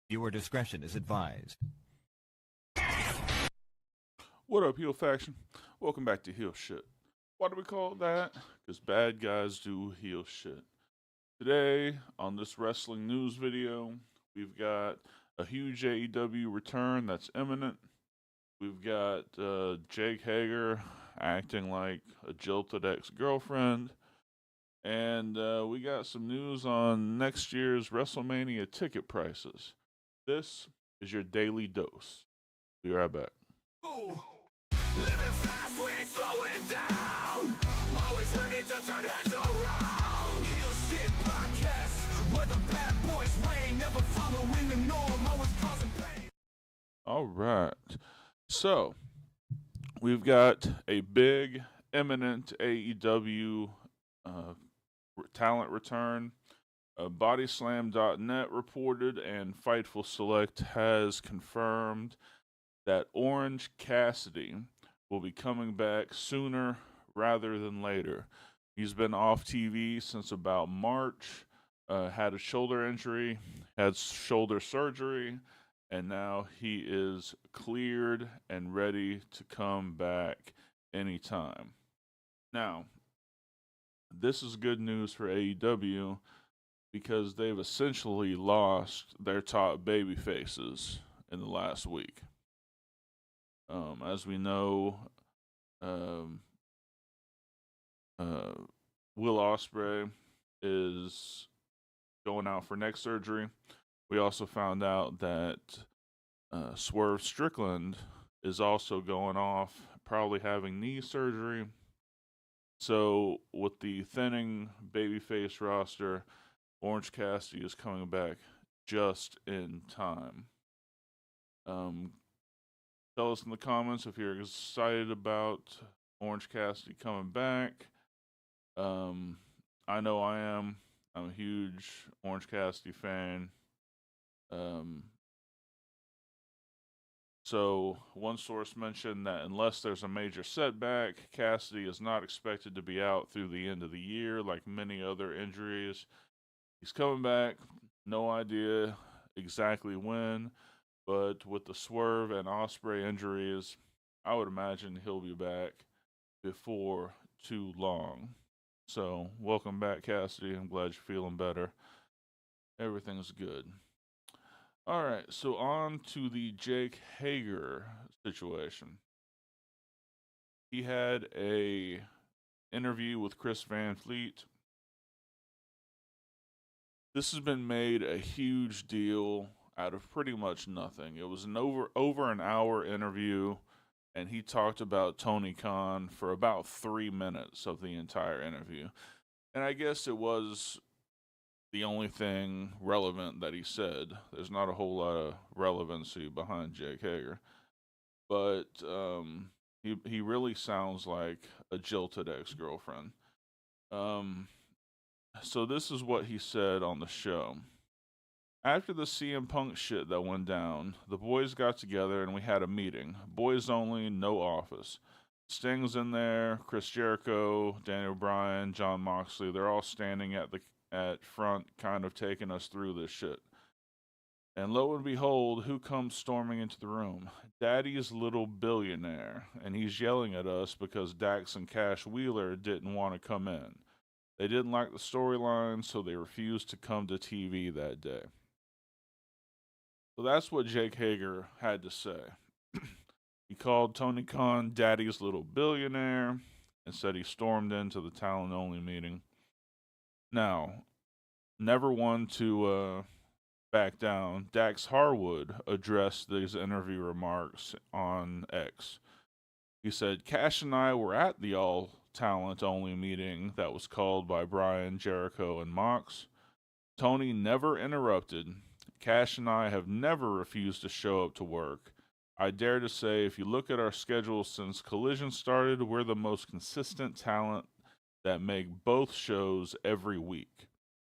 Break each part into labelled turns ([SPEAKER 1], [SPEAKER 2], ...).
[SPEAKER 1] Viewer discretion is advised.
[SPEAKER 2] What up, Heel Faction? Welcome back to Heel Shit. Why do we call it that? Because bad guys do heel shit. Today, on this wrestling news video, we've got a huge AEW return that's imminent. We've got Jake Hager acting like a jilted ex-girlfriend. And we got some news on next year's WrestleMania ticket prices. This is your daily dose. Be right back. Living fast, we ain't slowing down. Always ready to turn heads around. Heel shit podcast, where the bad boys reign. Never following the norm, always causing pain. All right. So, we've got a big, imminent AEW talent return. Bodyslam.net reported, and Fightful Select has confirmed that Orange Cassidy will be coming back sooner rather than later. He's been off TV since about March, had a shoulder injury, had shoulder surgery, and now he is cleared and ready to come back anytime. Now, this is good news for AEW because they've essentially lost their top baby faces in the last week. As we know, Will Ospreay is going out for neck surgery. We also found out that Swerve Strickland is also going off, probably having knee surgery. So, with the thinning babyface roster, Orange Cassidy is coming back just in time. Tell us in the comments if you're excited about Orange Cassidy coming back. I know I am. I'm a huge Orange Cassidy fan. So, one source mentioned that unless there's a major setback, Cassidy is not expected to be out through the end of the year like many other injuries. He's coming back. No idea exactly when. But with the Swerve and Ospreay injuries, I would imagine he'll be back before too long. So, welcome back, Cassidy. I'm glad you're feeling better. Everything's good. All right, so on to the Jake Hager situation. He had a interview with Chris Van Fleet. This has been made a huge deal out of pretty much nothing. It was an over an hour interview, and he talked about Tony Khan for about 3 minutes of the entire interview. And I guess it was the only thing relevant that he said. There's not a whole lot of relevancy behind Jake Hager. But he really sounds like a jilted ex-girlfriend. So this is what he said on the show. After the CM Punk shit that went down, the boys got together and we had a meeting. Boys only, no office. Sting's in there, Chris Jericho, Daniel Bryan, John Moxley. They're all standing at front, kind of taking us through this shit. And lo and behold, who comes storming into the room? Daddy's little billionaire. And he's yelling at us because Dax and Cash Wheeler didn't want to come in. They didn't like the storyline, so they refused to come to TV that day. So that's what Jake Hager had to say. He called Tony Khan Daddy's little billionaire and said he stormed into the talent-only meeting. Now, never one to back down, Dax Harwood addressed these interview remarks on X. He said, Cash and I were at the all-talent-only meeting that was called by Bryan, Jericho, and Mox. Tony never interrupted. Cash and I have never refused to show up to work. I dare to say, if you look at our schedule since Collision started, we're the most consistent talent that make both shows every week.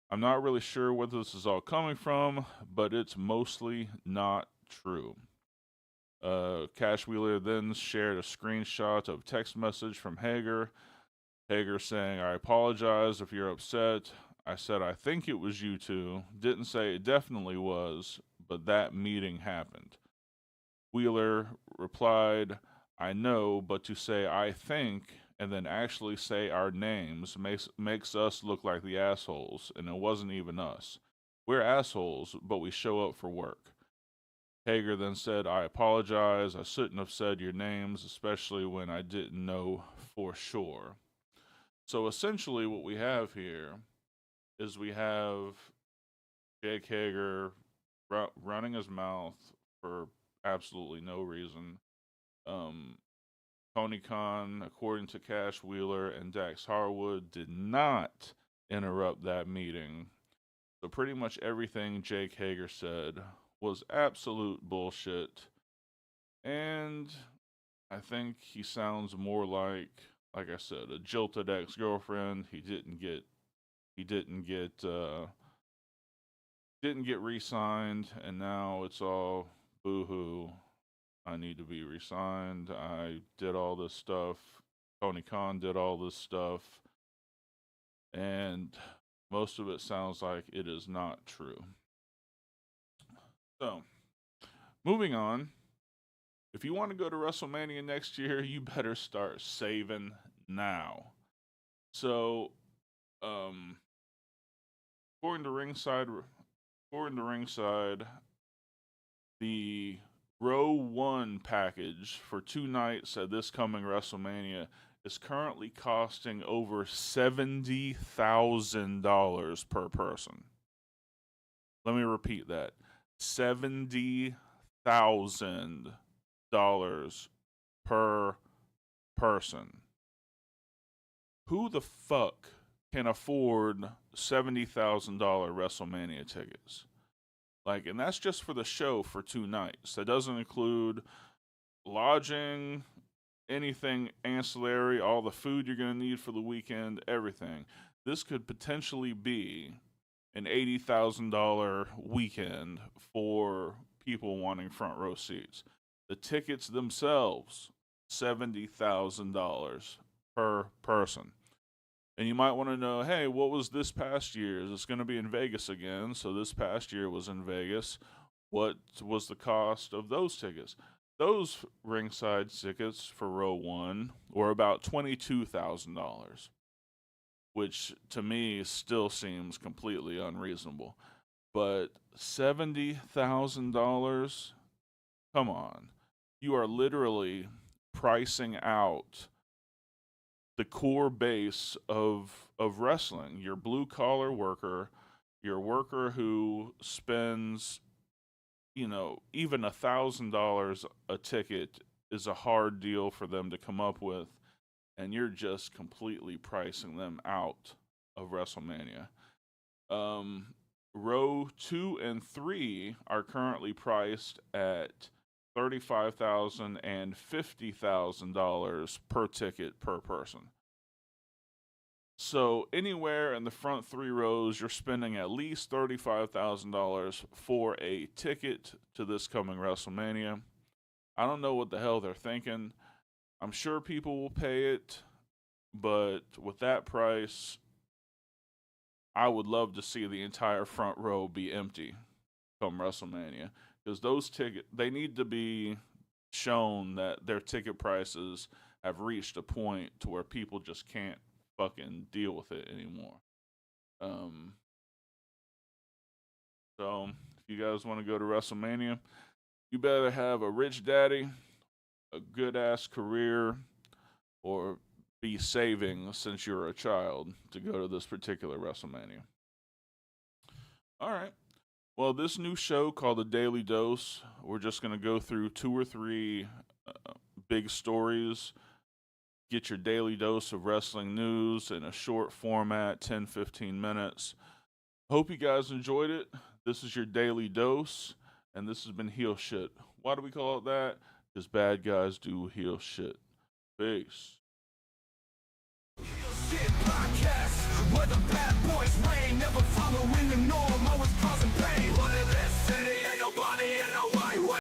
[SPEAKER 2] I'm not really sure where this is all coming from, but it's mostly not true. Cash Wheeler then shared a screenshot of text message from Hager. Hager saying, I apologize if you're upset. I said, I think it was you two. Didn't say it definitely was, but that meeting happened. Wheeler replied, I know, but to say I think and then actually say our names makes us look like the assholes, and it wasn't even us. We're assholes, but we show up for work. Hager then said, I apologize. I shouldn't have said your names, especially when I didn't know for sure. So essentially what we have here is we have Jake Hager running his mouth for absolutely no reason. Tony Khan, according to Cash Wheeler and Dax Harwood, did not interrupt that meeting. So pretty much everything Jake Hager said was absolute bullshit. And I think he sounds more like I said, a jilted ex-girlfriend. He didn't get re-signed, and now it's all boo-hoo. I need to be re-signed. I did all this stuff. Tony Khan did all this stuff. And most of it sounds like it is not true. So, moving on. If you want to go to WrestleMania next year, you better start saving now. So, according to Ringside, the Row 1 package for 2 nights at this coming WrestleMania is currently costing over $70,000 per person. Let me repeat that. $70,000 per person. Who the fuck can afford $70,000 WrestleMania tickets? And that's just for the show for 2 nights. That doesn't include lodging, anything ancillary, all the food you're going to need for the weekend, everything. This could potentially be an $80,000 weekend for people wanting front row seats. The tickets themselves, $70,000 per person. And you might want to know, hey, what was this past year? Is this going to be in Vegas again? So this past year was in Vegas. What was the cost of those tickets? Those ringside tickets for Row 1 were about $22,000, which to me still seems completely unreasonable. But $70,000? Come on. You are literally pricing out the core base of wrestling. Your blue collar worker, your worker who spends, even $1,000 a ticket is a hard deal for them to come up with, and you're just completely pricing them out of WrestleMania. Row 2 and 3 are currently priced at $35,000 and $50,000 per ticket per person. So anywhere in the front 3 rows, you're spending at least $35,000 for a ticket to this coming WrestleMania. I don't know what the hell they're thinking. I'm sure people will pay it, but with that price, I would love to see the entire front row be empty come WrestleMania. Because those tickets, they need to be shown that their ticket prices have reached a point to where people just can't fucking deal with it anymore. So, if you guys want to go to WrestleMania, you better have a rich daddy, a good-ass career, or be saving since you're a child to go to this particular WrestleMania. All right. Well, this new show called The Daily Dose, we're just going to go through 2 or 3 big stories, get your daily dose of wrestling news in a short format, 10-15 minutes. Hope you guys enjoyed it. This is your daily dose, and this has been Heel Shit. Why do we call it that? Because bad guys do heel shit. Peace.
[SPEAKER 3] Heel Shit Podcast, where the bad boys